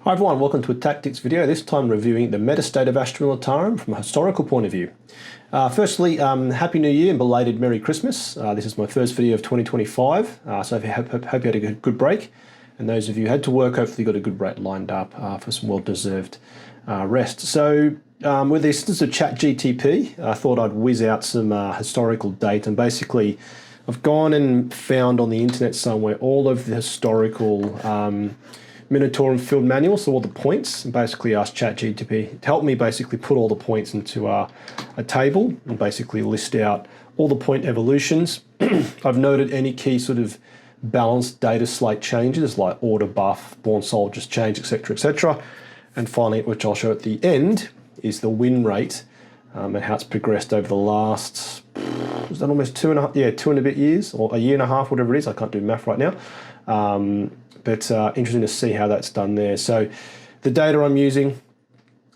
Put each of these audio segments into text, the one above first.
Hi everyone, welcome to a tactics video, this time reviewing the meta state of Astra Militarum from a historical point of view. Firstly, Happy New Year and belated Merry Christmas. This is my first video of 2025, so I hope you had a good break. And those of you who had to work, hopefully got a good break lined up for some well-deserved rest. So with the assistance of ChatGTP, I thought I'd whiz out some historical data, and basically I've gone and found on the internet somewhere all of the historical Militarum field manual, so all the points, and basically asked ChatGTP to help me basically put all the points into a table and basically list out all the point evolutions. I've noted any key sort of balanced data slate changes like order buff, born soldiers change, etc., etc. And finally, which I'll show at the end, is the win rate and how it's progressed over the last, was that almost 2.5, yeah, 2 and a bit years, or a year and a half, whatever it is. I can't do math right now. But interesting to see how that's done there. So the data I'm using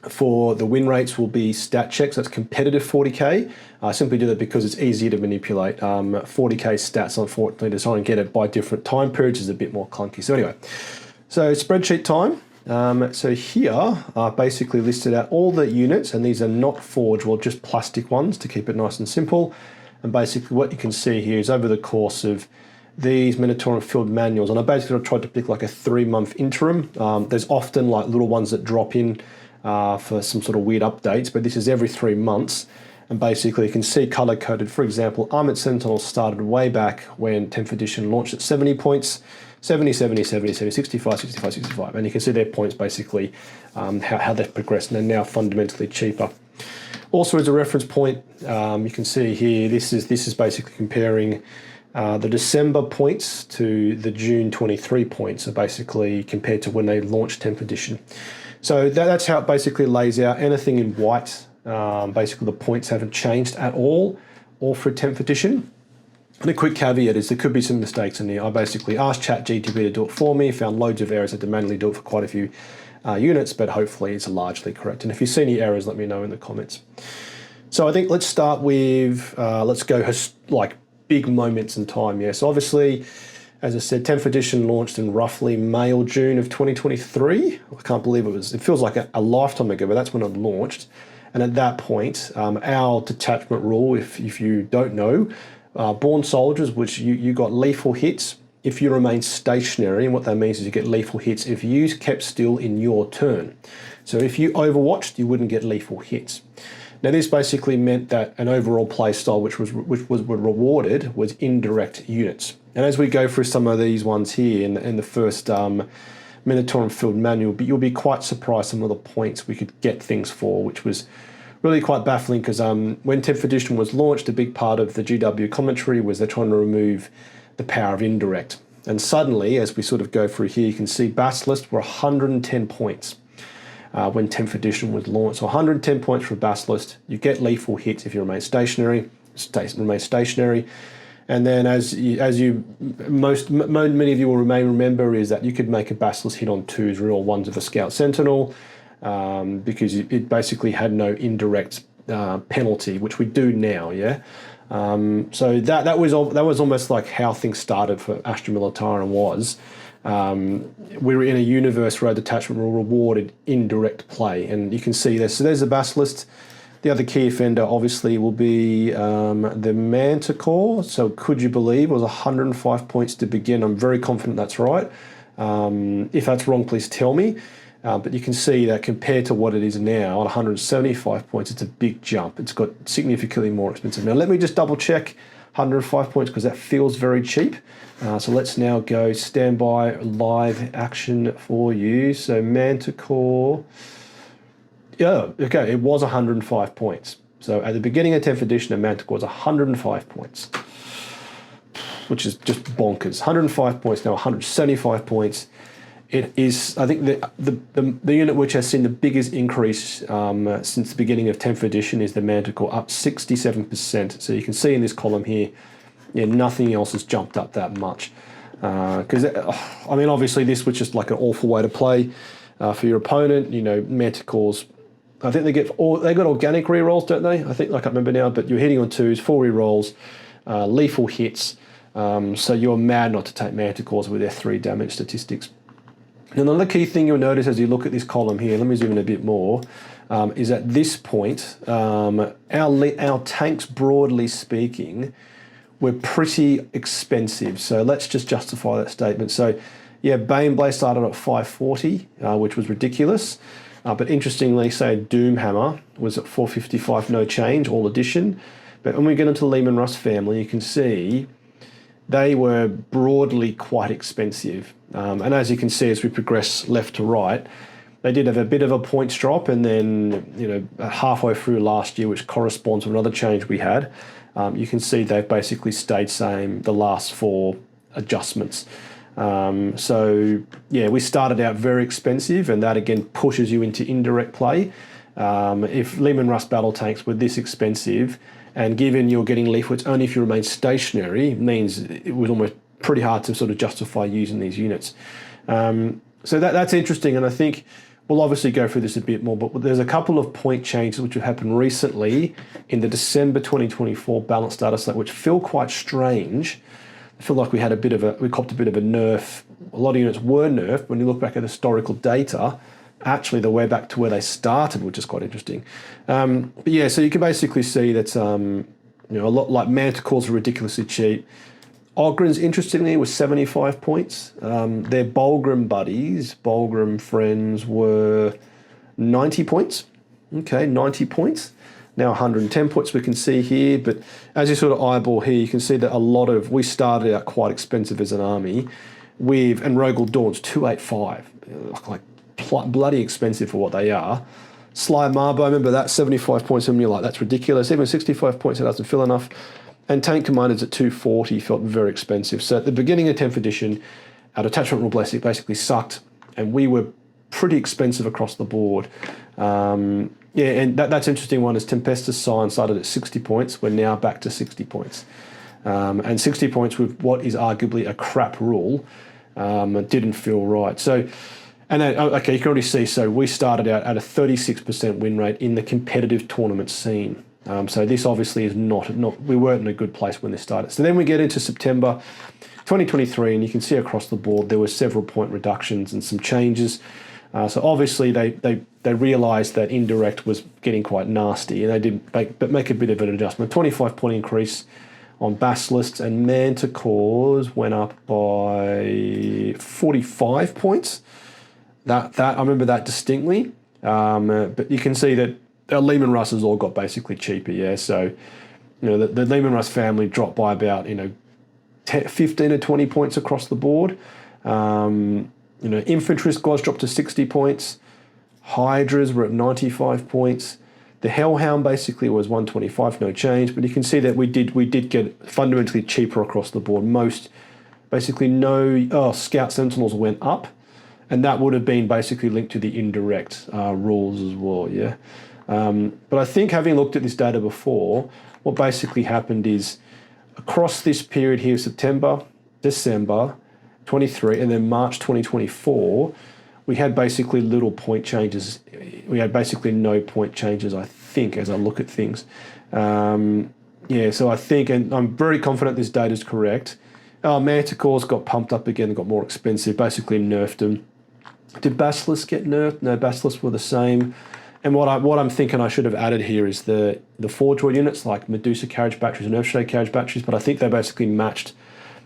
for the win rates will be stat checks. That's competitive 40k. I simply do that because it's easier to manipulate. 40k stats, unfortunately, to try and get it by different time periods is a bit more clunky. So anyway, so spreadsheet time. So here I've basically listed out all the units, and these are not forged, well, just plastic ones to keep it nice and simple. And basically what you can see here is over the course of these Militarum field manuals, and I basically tried to pick like a 3-month interim. There's often like little ones that drop in for some sort of weird updates, but this is every 3 months. And basically you can see color coded, for example, Armored Sentinels started way back when 10th edition launched at 70 points, 70, 70, 70, 70, 65, 65, 65. And you can see their points basically, how they've progressed, and they're now fundamentally cheaper. Also as a reference point, you can see here, this is basically comparing the December points to the June 23 points, so basically compared to when they launched 10th edition. So that's how it basically lays out. Anything in white, basically the points haven't changed at all for 10th edition. And a quick caveat is there could be some mistakes in there. I basically asked ChatGTP to do it for me, found loads of errors, had to manually do it for quite a few units, but hopefully it's largely correct. And if you see any errors, let me know in the comments. So I think let's start with, let's go like big moments in time. Yeah, so obviously, as I said, 10th edition launched in roughly May or June of 2023. I can't believe it feels like a lifetime ago, but that's when it launched. And at that point, our detachment rule, if you don't know, born soldiers, which you got lethal hits if you remain stationary, and what that means is you get lethal hits if you kept still in your turn. So if you overwatched, you wouldn't get lethal hits. Now this basically meant that an overall play style which was rewarded was indirect units. And as we go through some of these ones here in the first Militarum field manual, you'll be quite surprised some of the points we could get things for, which was really quite baffling because when 10th edition was launched, a big part of the GW commentary was they're trying to remove the power of indirect. And suddenly, as we sort of go through here, you can see Basilisk were 110 points. When 10th edition was launched. So 110 points for a Basilisk. You get lethal hits if you remain stationary. And then many of you will remember is that you could make a Basilisk hit on 2s, real 1s of a Scout Sentinel, because it basically had no indirect penalty, which we do now, yeah? So that was almost like how things started for Astra Militarum was. We were in a universe where detachment were rewarded indirect play, and you can see this. So there's the Basilisk. The other key offender obviously will be the Manticore. So could you believe it was 105 points to begin? I'm very confident that's right. If that's wrong, please tell me. But you can see that compared to what it is now at 175 points, it's a big jump. It's got significantly more expensive. Now let me just double check 105 points because that feels very cheap. So let's now go standby live action for you. So Manticore, yeah, okay, it was 105 points. So at the beginning of 10th edition, a Manticore was 105 points, which is just bonkers. 105 points, now 175 points. It is, I think, the unit which has seen the biggest increase since the beginning of 10th edition is the Manticore, up 67%. So you can see in this column here, yeah, nothing else has jumped up that much. Because, I mean, obviously this was just like an awful way to play for your opponent. You know, Manticores, I think they got organic rerolls, don't they? I think, I can't remember now, but you're hitting on 2s, 4 rerolls, lethal hits. So you're mad not to take Manticores with their 3 damage statistics. And another key thing you'll notice as you look at this column here, let me zoom in a bit more, is at this point, our tanks, broadly speaking, were pretty expensive. So let's just justify that statement. So yeah, Baneblade started at 540, which was ridiculous. But interestingly, say Doomhammer was at 455, no change, all addition. But when we get into the Lehman Russ family, you can see they were broadly quite expensive. And as you can see, as we progress left to right, they did have a bit of a points drop, and then halfway through last year, which corresponds to another change we had, you can see they've basically stayed same the last 4 adjustments. So yeah, we started out very expensive, and that again pushes you into indirect play. If Lehman Russ battle tanks were this expensive, and given you're getting leaflets only if you remain stationary, it means it was almost pretty hard to sort of justify using these units. So that's interesting, and I think we'll obviously go through this a bit more, but there's a couple of point changes which have happened recently in the December 2024 balanced data slate, which feel quite strange. I feel like we copped a bit of a nerf. A lot of units were nerfed. When you look back at historical data, actually they're way back to where they started, which is quite interesting. But yeah, so you can basically see that a lot like Manticores are ridiculously cheap. Ogrins, interestingly, was 75 points. Their Bulgrim buddies, Bulgrim friends, were 90 points. Okay, 90 points. Now 110 points we can see here, but as you sort of eyeball here, you can see that we started out quite expensive as an army, and Rogel Dawn's 285, like bloody expensive for what they are. Sly Marbo, remember that, 75 points, and you're like, that's ridiculous. Even 65 points, it doesn't feel enough. And Tank Commanders at 240 felt very expensive. So at the beginning of 10th edition, our detachment rule basically sucked, and we were pretty expensive across the board. Yeah, and that's an interesting one, is Tempestus Sign started at 60 points. We're now back to 60 points. And 60 points with what is arguably a crap rule didn't feel right. So, and then, okay, you can already see, so we started out at a 36% win rate in the competitive tournament scene. So this obviously is not, we weren't in a good place when this started. So then we get into September 2023, and you can see across the board there were several point reductions and some changes. So obviously they realised that indirect was getting quite nasty, and they did make a bit of an adjustment. 25-point increase on Basilists, and Manticores went up by 45 points. That I remember that distinctly. But you can see that Lehman Russ has all got basically cheaper, yeah. So the Lehman Russ family dropped by about 15 to 20 points across the board. Infantry squads dropped to 60 points. Hydras were at 95 points. The Hellhound basically was 125, no change. But you can see that we did get fundamentally cheaper across the board. Scout Sentinels went up, and that would have been basically linked to the indirect rules as well, yeah. But I think, having looked at this data before, what basically happened is across this period here, September, December 23, and then March 2024, we had basically little point changes. We had basically no point changes, I think, as I look at things. So I think, and I'm very confident this data is correct. Manticores got pumped up again and got more expensive, basically nerfed them. Did Basilisks get nerfed? No, Basilisks were the same. And what I'm thinking I should have added here is the Forge World units like Medusa carriage batteries and Earthshade carriage batteries, but I think they basically matched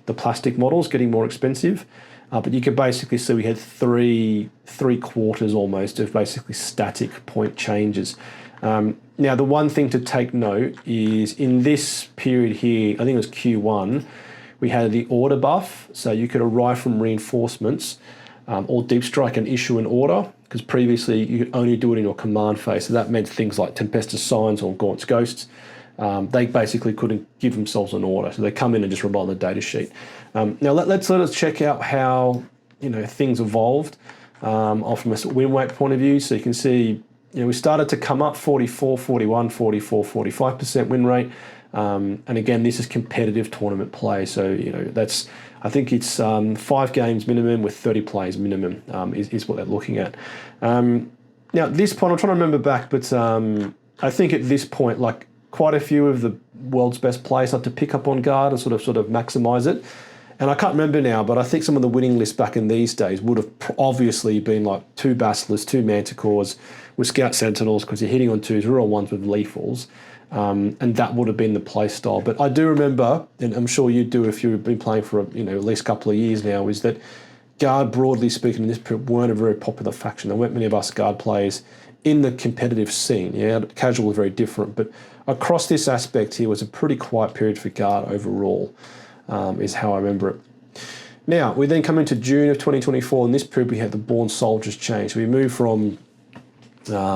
the plastic models, getting more expensive. But you can basically see we had three quarters almost of basically static point changes. Now, the one thing to take note is in this period here, I think it was Q1, we had the order buff, so you could arrive from reinforcements or deep strike and issue an order, because previously you could only do it in your command phase. So that meant things like Tempestus Signs or Gaunt's Ghosts. They basically couldn't give themselves an order, so they come in and just rely on the data sheet. Now let us check out how things evolved from a win rate point of view. So you can see we started to come up 44, 41, 44, 45% win rate. And again, this is competitive tournament play. So that's, I think it's 5 games minimum with 30 plays minimum is what they're looking at. Now at this point, I'm trying to remember back, but I think at this point, like, quite a few of the world's best players have to pick up on guard and sort of maximise it. And I can't remember now, but I think some of the winning lists back in these days would have obviously been like 2 Basilisks, 2 Manticores with Scout Sentinels, because you're hitting on 2s, reroll 1s with lethals. And that would have been the play style. But I do remember, and I'm sure you do if you've been playing for at least a couple of years now, is that Guard, broadly speaking, in this period weren't a very popular faction. There weren't many of us Guard players in the competitive scene. Yeah, casual was very different, but across this aspect here was a pretty quiet period for Guard overall, is how I remember it. Now, we then come into June of 2024. In this period, we had the Born Soldiers change. So we move from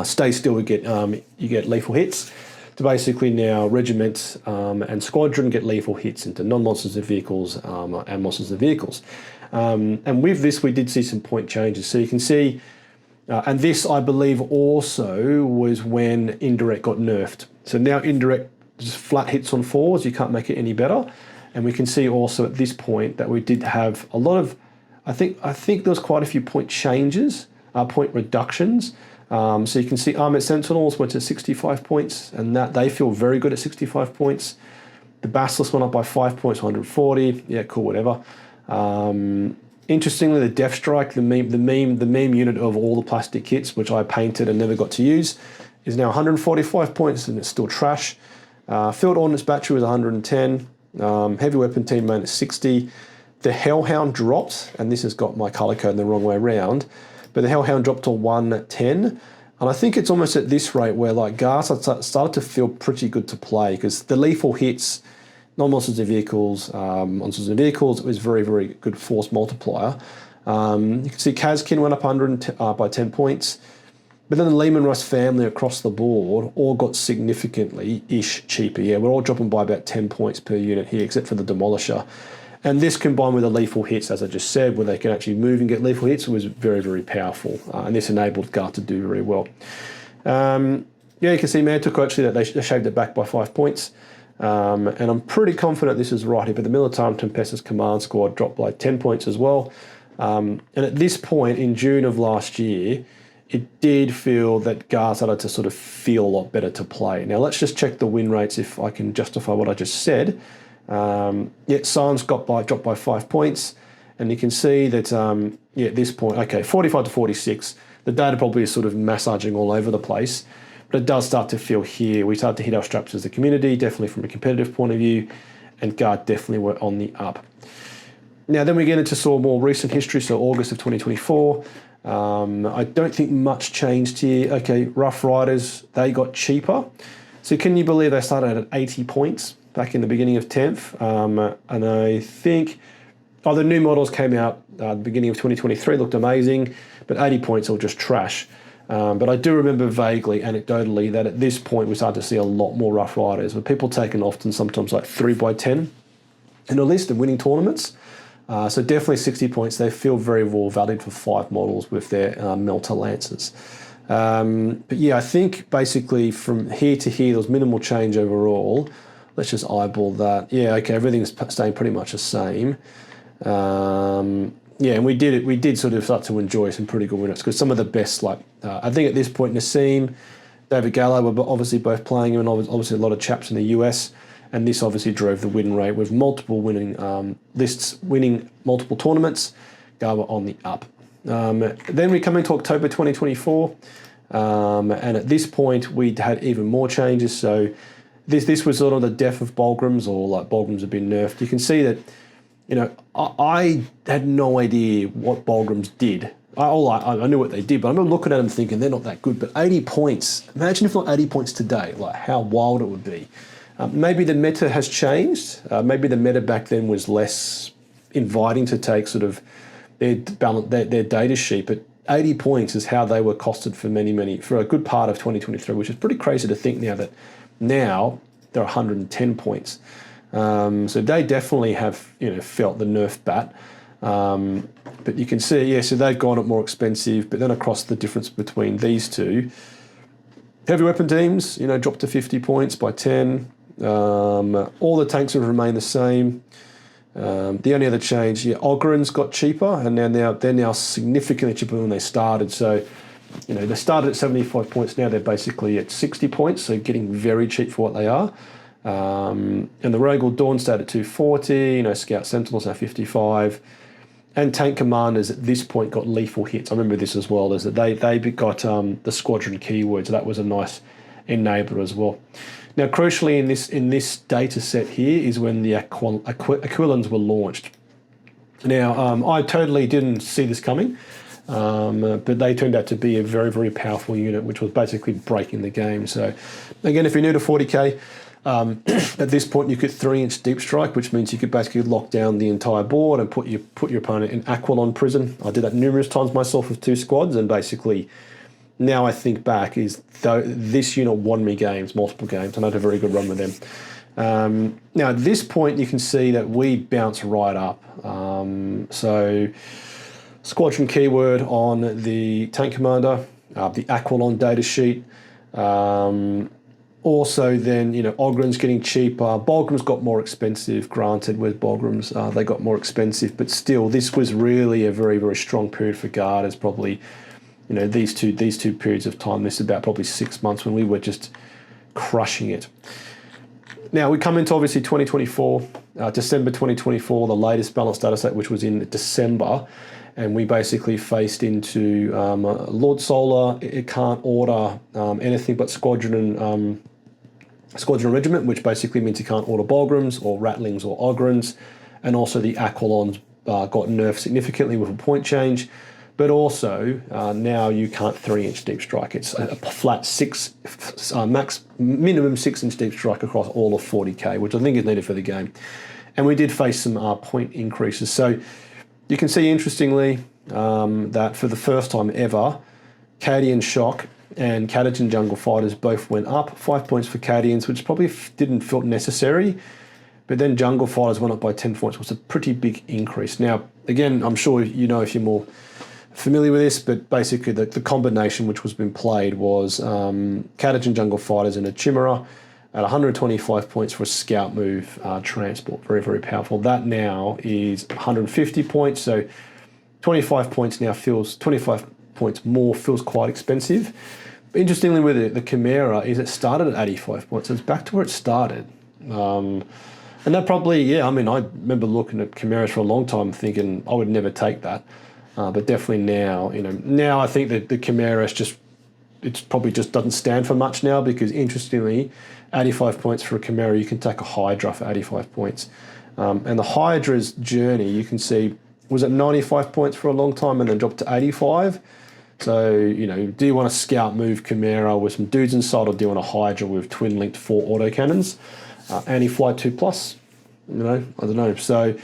stay still, you get lethal hits, to basically now regiment and squadron get lethal hits into non-monsters of vehicles and monsters of vehicles. And with this, we did see some point changes. So you can see, and this, I believe, also was when indirect got nerfed. So now indirect just flat hits on 4s, you can't make it any better. And we can see also at this point that we did have a lot of, I think there was quite a few point changes, point reductions. So you can see Armored Sentinels went to 65 points, and that they feel very good at 65 points. The Basilisk went up by 5 points, 140. Yeah, cool, whatever. Interestingly, the Death Strike, the meme unit of all the plastic kits, which I painted and never got to use, is now 145 points, and it's still trash. Field Ordnance Battery was 110. Heavy Weapon Team Main is 60. The Hellhound dropped, and this has got my color code the wrong way around, but the Hellhound dropped to 110. And I think it's almost at this rate where like Guards started to feel pretty good to play, because the lethal hits, non-monsters of vehicles, monsters of vehicles, it was very, very good force multiplier. You can see Kazkin went up by 10 points, but then the Lehman Russ family across the board all got significantly-ish cheaper. Yeah, we're all dropping by about 10 points per unit here, except for the Demolisher. And this combined with the lethal hits, as I just said, where they can actually move and get lethal hits, was very, very powerful. And this enabled Guard to do very well. Yeah, you can see Manticore actually that they shaved it back by 5 points. And I'm pretty confident this is right here, but the Militarum Tempestus Command Squad dropped by 10 points as well. And at this point in June of last year, it did feel that Guard started to sort of feel a lot better to play. Now let's just check the win rates if I can justify what I just said. Science dropped by 5 points, and you can see that at this point, okay, 45 to 46. The data probably is sort of massaging all over the place, but it does start to feel here. We start to hit our straps as a community, definitely from a competitive point of view, and Guard definitely were on the up. Now then we get into sort of more recent history, so August of 2024. I don't think much changed here. Okay, Rough Riders, they got cheaper. So can you believe they started at 80 points back in the beginning of 10th? And I think, the new models came out at the beginning of 2023, looked amazing, but 80 points are just trash. But I do remember vaguely, anecdotally, that at this point we started to see a lot more Rough Riders, with people taking often sometimes like 3x10 in a list and winning tournaments. So definitely 60 points. They feel very well valued for 5 models with their Melter Lancers. But yeah, I think basically from here to here, there was minimal change overall. Let's just eyeball that. Yeah, okay, everything's staying pretty much the same. Yeah, and we did sort of start to enjoy some pretty good winners, because some of the best, like, I think at this point, Nassim, David Gallo were obviously both playing him, and obviously a lot of chaps in the US. And this obviously drove the win rate with multiple winning lists, winning multiple tournaments. Garber on the up. Then we come into October 2024, and at this point we had even more changes. So this was sort of the death of Bolgrams, or like Bolgrams have been nerfed. You can see that, I had no idea what Bolgrams did. I knew what they did, but I'm looking at them thinking they're not that good. But 80 points, imagine if not 80 points today, like how wild it would be. Maybe the meta has changed. Maybe the meta back then was less inviting to take sort of their data sheet, but 80 points is how they were costed for for a good part of 2023, which is pretty crazy to think now they're 110 points. So they definitely have felt the nerf bat. But you can see, so they've gone up more expensive, but then across the difference between these two, heavy weapon teams, dropped to 50 points by 10. All the tanks have remained the same. The only other change, Ogrins got cheaper, and they're now significantly cheaper than they started. So, they started at 75 points. Now they're basically at 60 points, so getting very cheap for what they are. And the Rogal Dawn stayed at 240, you know, Scout Sentinels now 55. And Tank Commanders at this point got lethal hits. I remember this as well, is that they got the squadron keyword, so that was a nice enabler as well. Now, crucially in this data set here is when the Aquilons were launched. Now, I totally didn't see this coming, but they turned out to be a very, very powerful unit, which was basically breaking the game. So, again, if you're new to 40k, at this point you could 3-inch deep strike, which means you could basically lock down the entire board and put your opponent in Aquilon prison. I did that numerous times myself with 2 squads, and basically now I think back is this unit won me games, multiple games, and I had a very good run with them. Now at this point you can see that we bounce right up. So squadron keyword on the Tank Commander, the Aquilon data sheet. Also then, you know, Ogryn's getting cheaper. Bolgrim's got more expensive, granted, with Bolgrim's, they got more expensive, but still, this was really a very, very strong period for Garters. Probably, you know, these two periods of time, this is about probably 6 months when we were just crushing it. Now, we come into, obviously, 2024, December 2024, the latest balanced data set, which was in December, and we basically faced into Lord Solar. It can't order anything but Squadron and Regiment, which basically means you can't order Bolgrims or Rattlings or Ogryns, and also the Aquilons got nerfed significantly with a point change, but also now you can't 3-inch deep strike. It's a flat minimum 6-inch deep strike across all of 40k, which I think is needed for the game. And we did face some point increases. So you can see, interestingly, that for the first time ever, Cadian Shock and Catagen Jungle Fighters both went up. 5 points for Cadians, which probably didn't feel necessary. But then Jungle Fighters went up by 10 points, which was a pretty big increase. Now, again, I'm sure you know if you're more familiar with this, but basically the combination which was being played was Catagen Jungle Fighters and a Chimera at 125 points for a scout move transport. Very, very powerful. That now is 150 points. So 25 points now feels, 25 points more feels quite expensive. But interestingly with the Chimera is it started at 85 points. So it's back to where it started. And that probably, yeah, I mean, I remember looking at Chimeras for a long time thinking I would never take that. But definitely now, you know, now I think that the Chimera is just, it probably just doesn't stand for much now, because interestingly, 85 points for a Chimera, you can take a Hydra for 85 points. And the Hydra's journey, you can see, was at 95 points for a long time and then dropped to 85. So, you know, do you want a scout move Chimera with some dudes inside, or do you want a Hydra with twin-linked 4 autocannons? Anti-fly 2+? You know, I don't know. So,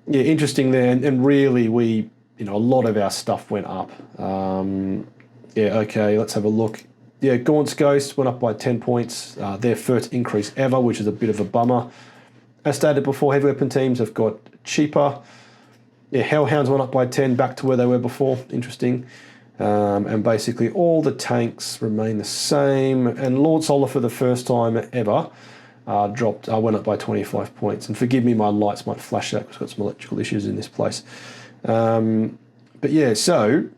yeah, interesting there. And really, we, you know, a lot of our stuff went up. Yeah, okay, let's have a look. Yeah, Gaunt's Ghost went up by 10 points. Their first increase ever, which is a bit of a bummer. As stated before, heavy weapon teams have got cheaper. Yeah, Hellhounds went up by 10, back to where they were before. Interesting. And basically all the tanks remain the same. And Lord Solar, for the first time ever, went up by 25 points. And forgive me, my lights might flash out because I've got some electrical issues in this place. But yeah, so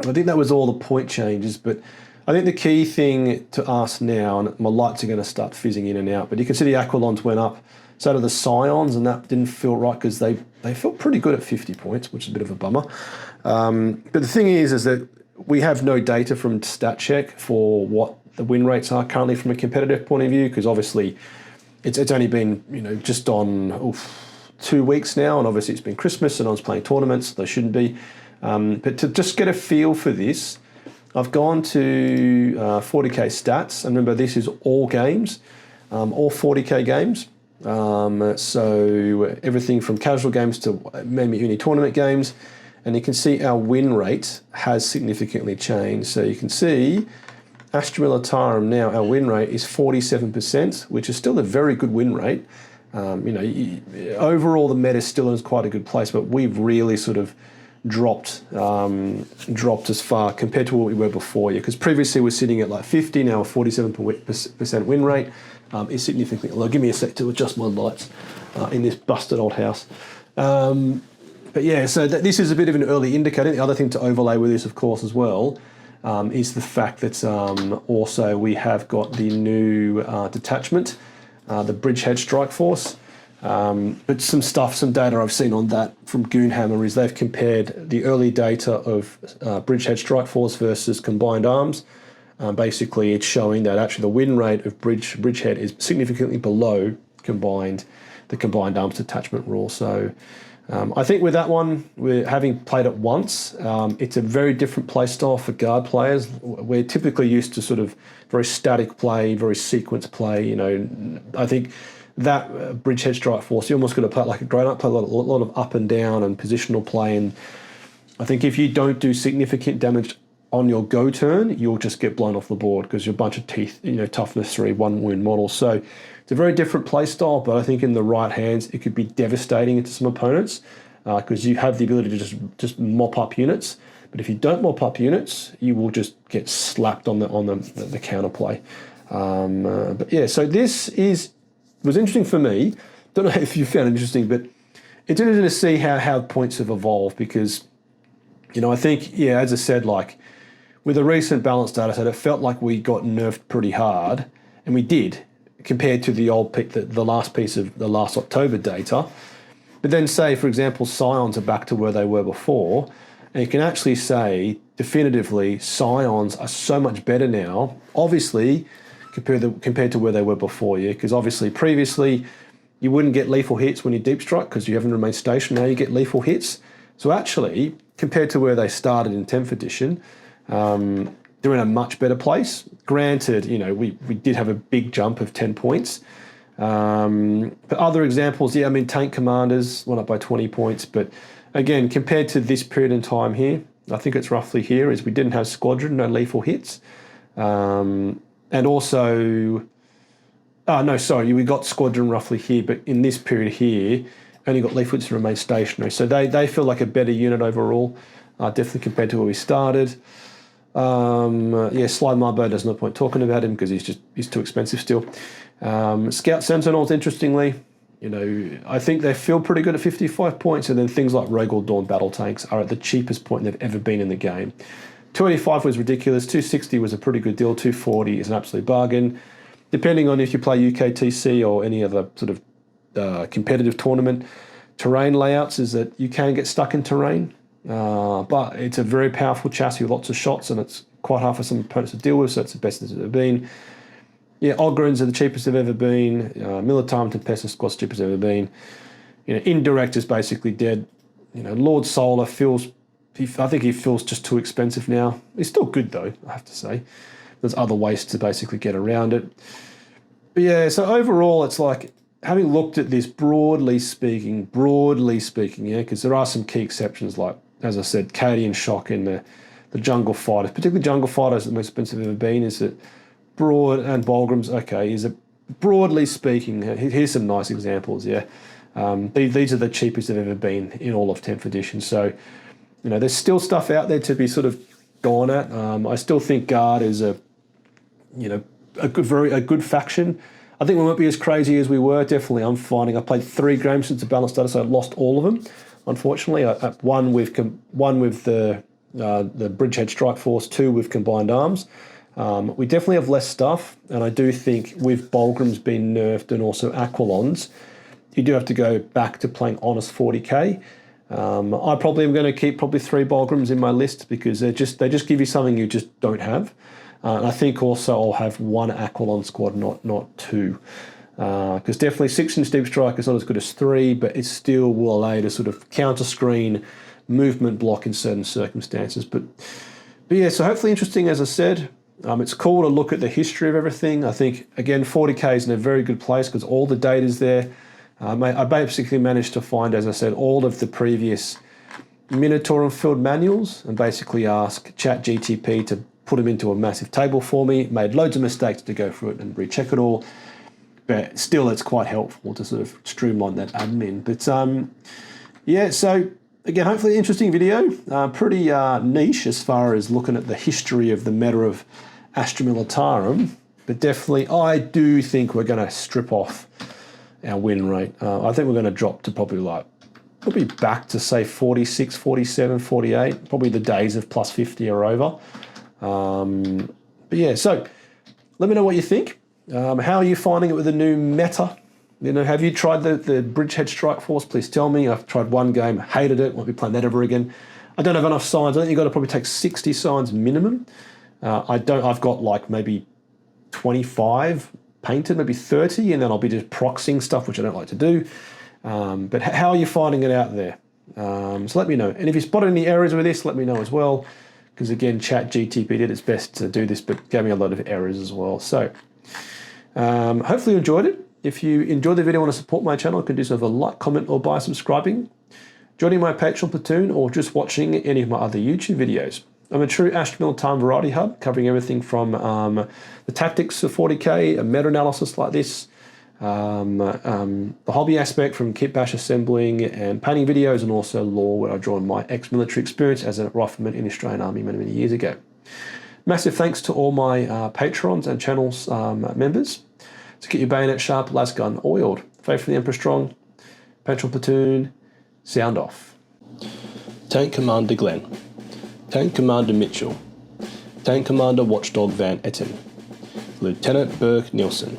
I think that was all the point changes. But I think the key thing to us now, and my lights are going to start fizzing in and out, but you can see the Aquilons went up, so did the Scions, and that didn't feel right because they felt pretty good at 50 points, which is a bit of a bummer. But the thing is that we have no data from StatCheck for what the win rates are currently from a competitive point of view, because obviously it's only been, you know, just on 2 weeks now, and obviously it's been Christmas and I was playing tournaments, so they shouldn't be. But to just get a feel for this, I've gone to 40k stats, and remember this is all games, all 40k games. So everything from casual games to maybe uni tournament games, and you can see our win rate has significantly changed. So you can see Astra Militarum now, our win rate is 47%, which is still a very good win rate. You know, overall the meta still is quite a good place, but we've really sort of dropped as far compared to what we were before. Yeah, because previously we're sitting at like 50, now a 47% win rate is significantly low. Give me a sec to adjust my lights in this busted old house. But yeah, so this is a bit of an early indicator. The other thing to overlay with this, of course, as well, is the fact that also we have got the new detachment, the Bridgehead Strike Force. But some data I've seen on that from Goonhammer is they've compared the early data of Bridgehead Strike Force versus Combined Arms. Basically, it's showing that actually the win rate of Bridgehead is significantly below the Combined Arms detachment rule. So I think with that one, we're having played it once. It's a very different play style for guard players. We're typically used to sort of very static play, very sequence play. You know, I think that Bridgehead Strike Force, you almost got to play it like a grown-up, play a lot of up and down and positional play. And I think if you don't do significant damage on your go turn, you'll just get blown off the board because you're a bunch of teeth, you know, toughness 3, 1 wound model. So it's a very different play style, but I think in the right hands, it could be devastating into some opponents because you have the ability to just mop up units. But if you don't mop up units, you will just get slapped on the counterplay. But yeah, so this was interesting for me. Don't know if you found it interesting, but it's interesting to see how points have evolved because, you know, I think, yeah, as I said, like with the recent balance data set, it felt like we got nerfed pretty hard, and we did compared to the last piece of the last October data. But then say, for example, Scions are back to where they were before, and you can actually say definitively Scions are so much better now, obviously, compared to where they were before, yeah? Because obviously previously you wouldn't get lethal hits when you deep strike because you haven't remained stationed. Now you get lethal hits. So actually, compared to where they started in 10th edition, they're in a much better place. Granted, you know, we did have a big jump of 10 points. But other examples, yeah, I mean, tank commanders went up by 20 points. But again, compared to this period in time here, I think it's roughly here, is we didn't have squadron, no lethal hits. And also, no, sorry, we got squadron roughly here, but in this period here, only got lethal hits to remain stationary. So they feel like a better unit overall, definitely compared to where we started. Yeah, Sly Marbo, there's no point talking about him because he's too expensive still. Scout Sentinels, interestingly, you know, I think they feel pretty good at 55 points, and then things like Rogel Dawn battle tanks are at the cheapest point they've ever been in the game. 285 was ridiculous, 260 was a pretty good deal, 240 is an absolute bargain. Depending on if you play UKTC or any other sort of competitive tournament, terrain layouts is that you can get stuck in terrain, but it's a very powerful chassis with lots of shots, and it's quite hard for some opponents to deal with, so it's the best it's ever been. Yeah, Ogrins are the cheapest they've ever been. Militarum Tempestus Squad's cheapest they've ever been. You know, Indirect is basically dead. You know, Lord Solar I think he feels just too expensive now. He's still good though, I have to say. There's other ways to basically get around it. But yeah, so overall, it's like, having looked at this broadly speaking, yeah, because there are some key exceptions, like, as I said, Cadian Shock in the Jungle Fighters, particularly Jungle Fighters, the most expensive ever been, is that broad, and Bolgrams, okay, is it broadly speaking, here's some nice examples, yeah. These are the cheapest they've ever been in all of 10th edition. So, you know, there's still stuff out there to be sort of gone at. I still think Guard is a good faction. I think we won't be as crazy as we were. Definitely, I'm finding I played 3 games since the balance started, so I lost all of them. Unfortunately, one with the Bridgehead Strike Force, 2 with Combined Arms. We definitely have less stuff, and I do think with Bolgrams being nerfed and also Aquilons, you do have to go back to playing honest 40k. I probably am going to keep 3 Bolgrams in my list because they just give you something you just don't have. And I think also I'll have 1 Aquilon squad, not 2. Because definitely 6-inch Deep Strike is not as good as 3, but it still will allow you to sort of counter screen, movement block in certain circumstances. But yeah, so hopefully interesting, as I said. It's cool to look at the history of everything. I think, again, 40k is in a very good place because all the data is there. I basically managed to find, as I said, all of the previous Minotaur and Field manuals and basically ask ChatGTP to put them into a massive table for me. Made loads of mistakes to go through it and recheck it all. But still, it's quite helpful to sort of streamline that admin. But yeah, so again, hopefully interesting video. Pretty niche as far as looking at the history of the meta of Astra Militarum. But definitely, I do think we're going to strip off our win rate. I think we're going to drop to probably back to say 46, 47, 48. Probably the days of plus 50 are over. But yeah, so let me know what you think. How are you finding it with the new meta? You know, have you tried the Bridgehead Strike Force? Please tell me. I've tried one game, hated it, won't be playing that ever again. I don't have enough signs. I think you've got to probably take 60 signs minimum. I've got like maybe 25 painted, maybe 30, and then I'll be just proxying stuff, which I don't like to do. But how are you finding it out there? So let me know. And if you spotted any errors with this, let me know as well. Because again, ChatGTP did its best to do this, but gave me a lot of errors as well. So hopefully you enjoyed it. If you enjoyed the video and want to support my channel, you can do so with a like, comment, or by subscribing, joining my Patreon platoon, or just watching any of my other YouTube videos. I'm a true Astra Militarum variety hub, covering everything from the tactics for 40k, a meta-analysis like this, the hobby aspect from kit bash assembling and painting videos, and also lore, where I draw on my ex-military experience as a rifleman in the Australian Army many, many years ago. Massive thanks to all my patrons and channels members. To get your bayonet sharp, las gun oiled. Faith for the Emperor strong. Patron platoon, sound off. Tank Commander Glenn. Tank Commander Mitchell. Tank Commander Watchdog Van Etten. Lieutenant Burke Nielsen.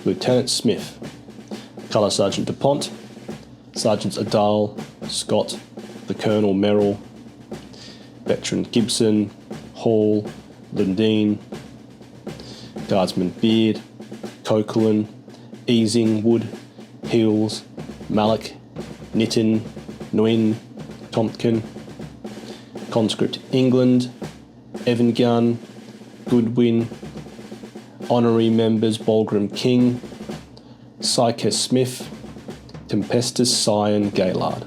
Lieutenant Smith. Colour Sergeant DuPont. Sergeants Adal, Scott, the Colonel Merrill. Veteran Gibson, Hall, Lundeen. Guardsman Beard. Coquelin, Easing, Wood, Hills, Malik, Nitton, Nguyen, Tompkin, Conscript England, Evan Gunn, Goodwin, Honorary Members Bolgram King, Psyche Smith, Tempestus Cyan Gaylard.